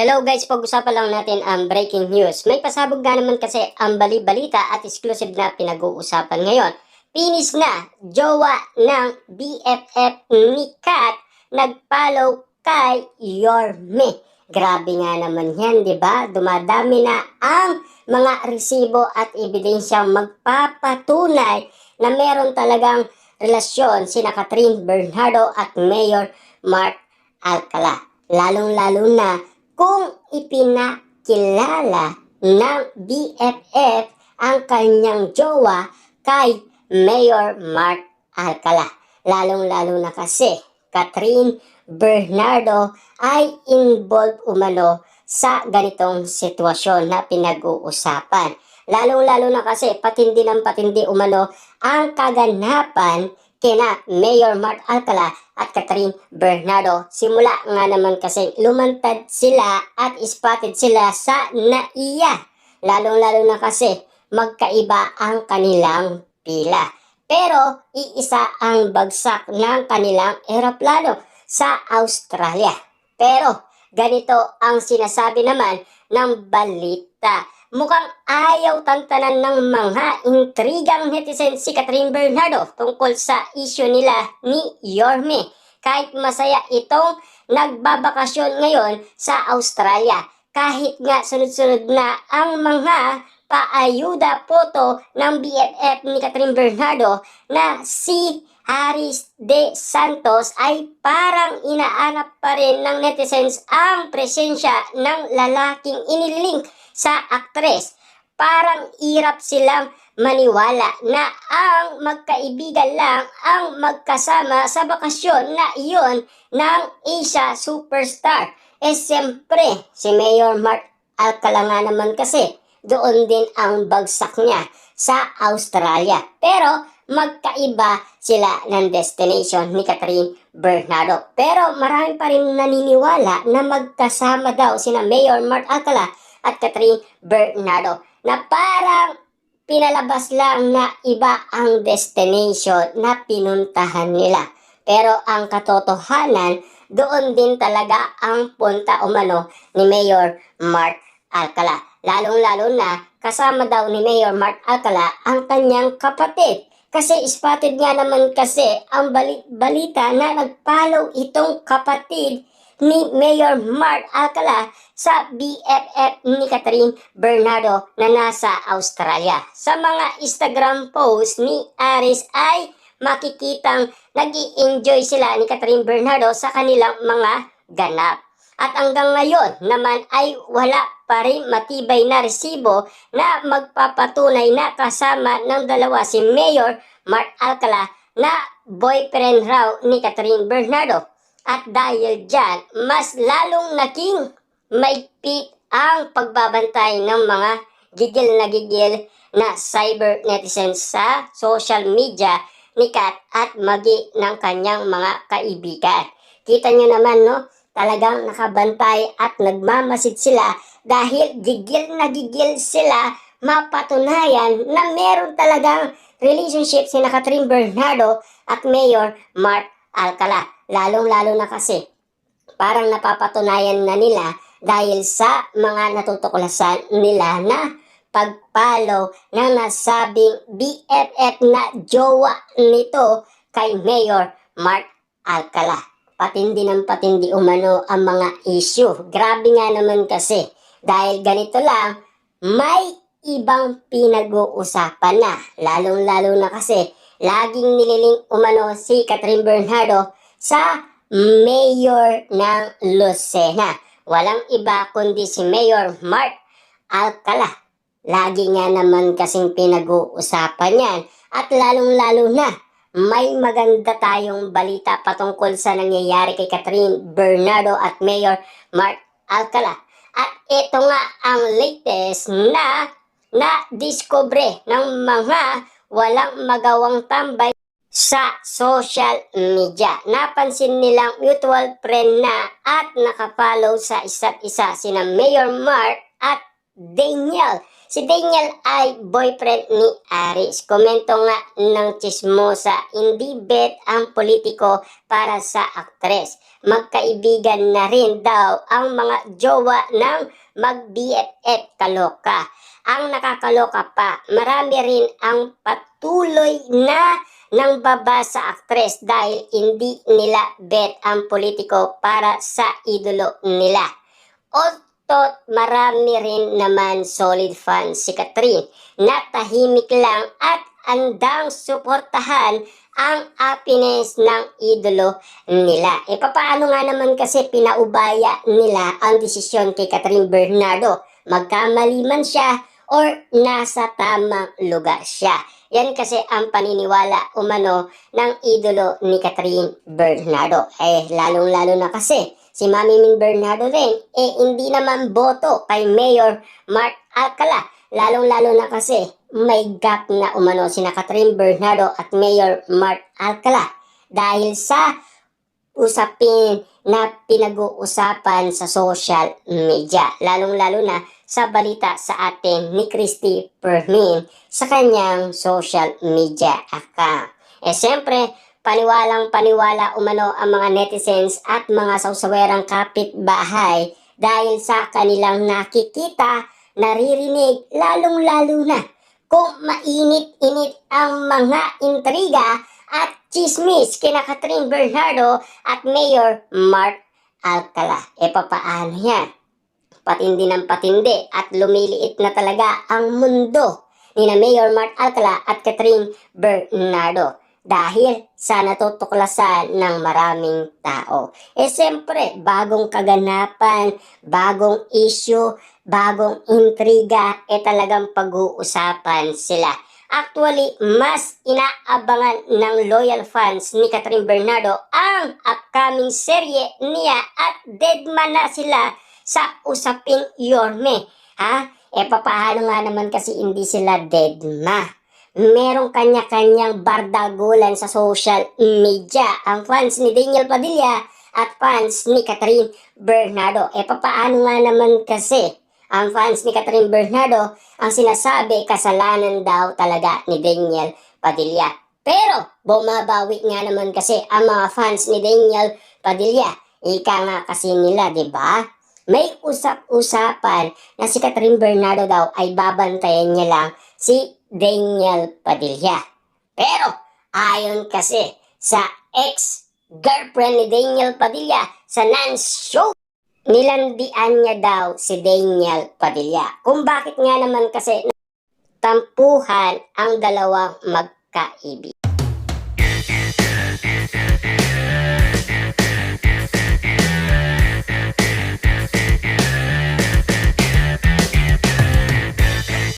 Hello guys, pag-usapan lang natin ang breaking news. May pasabog nga naman kasi ang bali-balita at exclusive na pinag-uusapan ngayon. Pinis na, jowa ng BFF ni Kat, nag-follow kay Yorme. Grabe nga naman yan, di ba? Dumadami na ang mga resibo at ebidensyang magpapatunay na meron talagang relasyon sina Catherine Bernardo at Mayor Mark Alcala. Lalong-lalo na kung ipinakilala ng BFF ang kanyang jowa kay Mayor Mark Alcala. Lalong-lalo na kasi Catherine Bernardo ay involved umano sa ganitong sitwasyon na pinag-uusapan. Lalong-lalo na kasi patindi ng patindi umano ang kaganapan kina Mayor Mark Alcala at Catherine Bernardo. Simula nga naman kasi lumantad sila at spotted sila sa NAIA. Lalong-lalo na kasi magkaiba ang kanilang pila. Pero iisa ang bagsak ng kanilang eroplano sa Australia. Pero ganito ang sinasabi naman ng balita. Mukhang ayaw tantanan ng mga intrigang netizens si Catherine Bernardo tungkol sa issue nila ni Yorme. Kahit masaya itong nagbabakasyon ngayon sa Australia. Kahit nga sunod-sunod na ang mga paayuda photo ng BFF ni Catherine Bernardo na si Haris De Santos ay parang inaanap pa rin ng netizens ang presensya ng lalaking inilink sa aktres. Parang hirap silang maniwala na ang magkaibigan lang ang magkasama sa bakasyon na iyon ng Asia Superstar. Siyempre, si Mayor Mark Alcala nga naman kasi doon din ang bagsak niya sa Australia. Pero magkaiba sila ng destination ni Catherine Bernardo. Pero marami pa rin naniniwala na magkasama daw sina Mayor Mark Alcala at Catherine Bernardo na parang pinalabas lang na iba ang destination na pinuntahan nila. Pero ang katotohanan, doon din talaga ang punta umano ni Mayor Mark Alcala. Lalong-lalo na kasama daw ni Mayor Mark Alcala ang kanyang kapatid. Kasi spotted nga naman kasi ang balita na nag-follow itong kapatid ni Mayor Mark Alcala sa BFF ni Catherine Bernardo na nasa Australia. Sa mga Instagram post ni Aris ay makikitang nag-i-enjoy sila ni Catherine Bernardo sa kanilang mga ganap. At hanggang ngayon naman ay wala pa rin matibay na resibo na magpapatunay na kasama ng dalawa si Mayor Mark Alcala na boyfriend raw ni Catherine Bernardo. At dahil dyan, mas lalong naging maigpit ang pagbabantay ng mga gigil na cyber netizens sa social media ni Kat at magi ng kanyang mga kaibigan. Kita nyo naman, no? Talagang nakabantay at nagmamasid sila dahil gigil na gigil sila mapatunayan na meron talagang relationship sina Catherine Bernardo at Mayor Mark Alcala. Lalong-lalo na kasi parang napapatunayan na nila dahil sa mga natutuklasan nila na pagpalo ng nasabing BFF na jowa nito kay Mayor Mark Alcala. Patindi ng patindi umano ang mga issue. Grabe nga naman kasi dahil ganito lang, may ibang pinag-uusapan na. Lalong-lalo na kasi laging nililing umano si Catherine Bernardo sa Mayor ng Lucena. Walang iba kundi si Mayor Mark Alcala. Lagi nga naman kasing pinag-uusapan yan. At lalong-lalo na, may maganda tayong balita patungkol sa nangyayari kay Catherine Bernardo at Mayor Mark Alcala. At ito nga ang latest na discovery ng mga walang magawang tambay sa social media. Napansin nilang mutual friend na at nakafollow sa isa't isa sina Mayor Mark at Daniel. Si Daniel ay boyfriend ni Aris. Komento nga ng chismosa, hindi bet ang politiko para sa aktres. Magkaibigan na rin daw ang mga jowa ng mag-BFF. Kaloka. Ang nakakaloka pa, marami rin ang patuloy na nang baba sa aktres dahil hindi nila bet ang politiko para sa idolo nila. Otot marami rin naman solid fans si Catherine na tahimik lang at andang suportahan ang happiness ng idolo nila. E paano nga naman kasi pinaubaya nila ang desisyon kay Catherine Bernardo? Magkamali man siya or nasa tamang lugar siya. Yan kasi ang paniniwala umano ng idolo ni Catherine Bernardo. Lalong-lalo na kasi si Mami Min Bernardo rin, hindi naman boto kay Mayor Mark Alcala. Lalong-lalo na kasi may gap na umano sina Catherine Bernardo at Mayor Mark Alcala dahil sa usapin na pinag-uusapan sa social media. Lalong-lalo na sa balita sa atin ni Christy Permin sa kanyang social media account. Siyempre, paniwalang-paniwala umano ang mga netizens at mga sausawerang kapitbahay dahil sa kanilang nakikita, naririnig, lalong-lalo na kung mainit-init ang mga intriga at chismis kina Catherine Bernardo at Mayor Mark Alcala. Papaano yan? Patindi ng patindi at lumiliit na talaga ang mundo ni na Mayor Mark Alcala at Catherine Bernardo dahil sa natutuklasan ng maraming tao. Siyempre, bagong kaganapan, bagong issue, bagong intriga, talagang pag-uusapan sila. Actually, mas inaabangan ng loyal fans ni Catherine Bernardo ang upcoming serye niya at deadman na sila sa usaping Yorme. Papaano nga naman kasi hindi sila deadma? Merong kanya-kanyang bardagulan sa social media ang fans ni Daniel Padilla at fans ni Catherine Bernardo. Papaano nga naman kasi ang fans ni Catherine Bernardo ang sinasabi kasalanan daw talaga ni Daniel Padilla. Pero bumabawi nga naman kasi ang mga fans ni Daniel Padilla. Ika nga kasi nila, di ba? May usap-usapan na si Catherine Bernardo daw ay babantayan niya lang si Daniel Padilla. Pero ayon kasi sa ex-girlfriend ni Daniel Padilla sa Nance Show, nilandian niya daw si Daniel Padilla. Kung bakit nga naman kasi tampuhan ang dalawang magkaibig.